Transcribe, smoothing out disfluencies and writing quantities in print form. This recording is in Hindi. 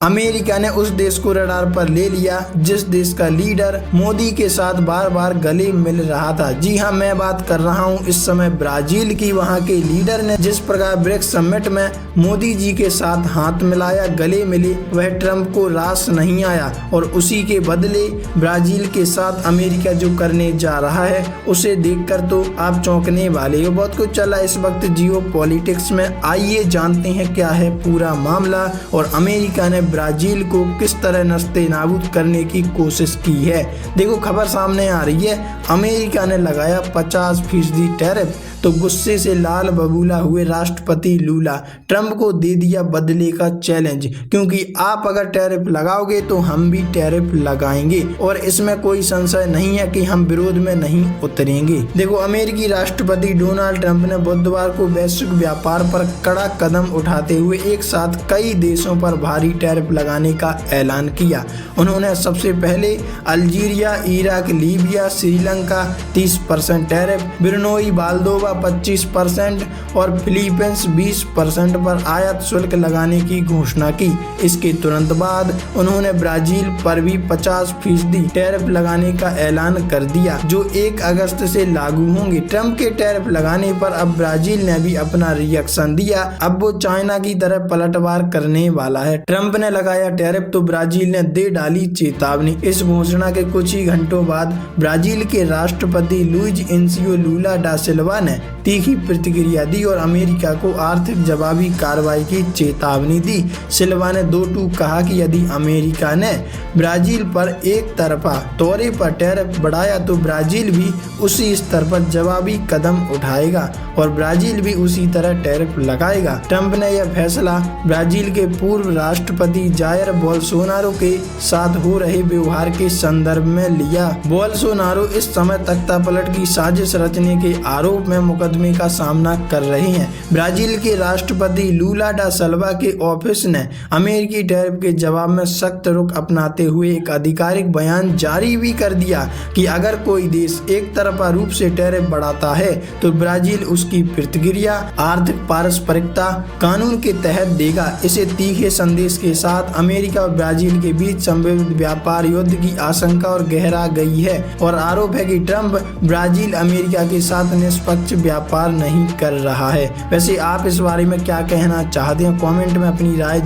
अमेरिका ने उस देश को रडार पर ले लिया जिस देश का लीडर मोदी के साथ बार बार गले मिल रहा था। जी हां, मैं बात कर रहा हूं इस समय ब्राजील की। वहां के लीडर ने जिस प्रकार ब्रिक्स समिट में मोदी जी के साथ हाथ मिलाया, गले मिले, वह ट्रंप को रास नहीं आया और उसी के बदले ब्राजील के साथ अमेरिका जो करने जा रहा है उसे देखकर तो आप चौंकने वाले हो। बहुत कुछ चला इस वक्त जियो पॉलिटिक्स में, आइए जानते हैं क्या है पूरा मामला और अमेरिका ने ब्राजील को किस तरह नस्ते नाबूद करने की कोशिश की है। देखो, खबर सामने आ रही है, अमेरिका ने लगाया 50% टैरिफ, तो गुस्से से लाल बबूला हुए राष्ट्रपति लूला। ट्रंप को दे दिया बदले का चैलेंज, क्योंकि आप अगर टैरिफ लगाओगे तो हम भी टैरिफ लगाएंगे और इसमें कोई संशय नहीं है कि हम विरोध में नहीं उतरेंगे। देखो, अमेरिकी राष्ट्रपति डोनाल्ड ट्रंप ने बुधवार को वैश्विक व्यापार पर कड़ा कदम उठाते हुए एक साथ कई देशों पर भारी टैरिफ लगाने का ऐलान किया। उन्होंने सबसे पहले Algeria, Iraq, Libya, Sri Lanka 30% tariff, Brunei, Moldova 25% और फिलीपींस 20% पर आयात शुल्क लगाने की घोषणा की। इसके तुरंत बाद उन्होंने ब्राजील पर भी 50% टैरिफ लगाने का ऐलान कर दिया, जो 1 अगस्त से लागू होंगे। ट्रंप के टैरिफ लगाने पर अब ब्राजील ने भी अपना रिएक्शन दिया। अब वो चाइना की तरह पलटवार करने वाला है। ट्रंप ने लगाया टैरिफ तो ब्राजील ने दे डाली चेतावनी। इस घोषणा के कुछ ही घंटों बाद ब्राजील के राष्ट्रपति लुइज इनासियो लूला डा सिल्वा ने तीखी प्रतिक्रिया दी और अमेरिका को आर्थिक जवाबी कार्रवाई की चेतावनी दी। सिल्वा ने दो टूक कहा कि यदि अमेरिका ने ब्राजील पर एक तरफा तौर पर टैरिफ बढ़ाया तो ब्राजील भी उसी स्तर पर जवाबी कदम उठाएगा और ब्राजील भी उसी तरह टैरिफ लगाएगा। ट्रंप ने यह फैसला ब्राजील के पूर्व राष्ट्रपति जायर बोल्सोनारो के साथ हो रहे व्यवहार के संदर्भ में लिया। बोल्सोनारो इस समय तख्तापलट की साजिश रचने के आरोप में मुकदमे का सामना कर रहे हैं। ब्राजील के राष्ट्रपति लूला डा सिल्वा के ऑफिस ने अमेरिकी टैरिफ के जवाब में सख्त रुख अपनाते हुए एक आधिकारिक बयान जारी भी कर दिया कि अगर कोई देश एक तरफा रूप से टैरिफ बढ़ाता है तो ब्राजील उसकी प्रतिक्रिया आर्थिक पारस्परिकता कानून के तहत देगा। इसे तीखे संदेश के साथ अमेरिका और ब्राजील के बीच संभावित व्यापार युद्ध की आशंका और गहरा गई है और आरोप है कि ट्रंप ब्राजील अमेरिका के साथ निष्पक्ष व्यापार नहीं कर रहा है। वैसे आप इस बारे में क्या कहना चाहते हैं? कमेंट में अपनी राय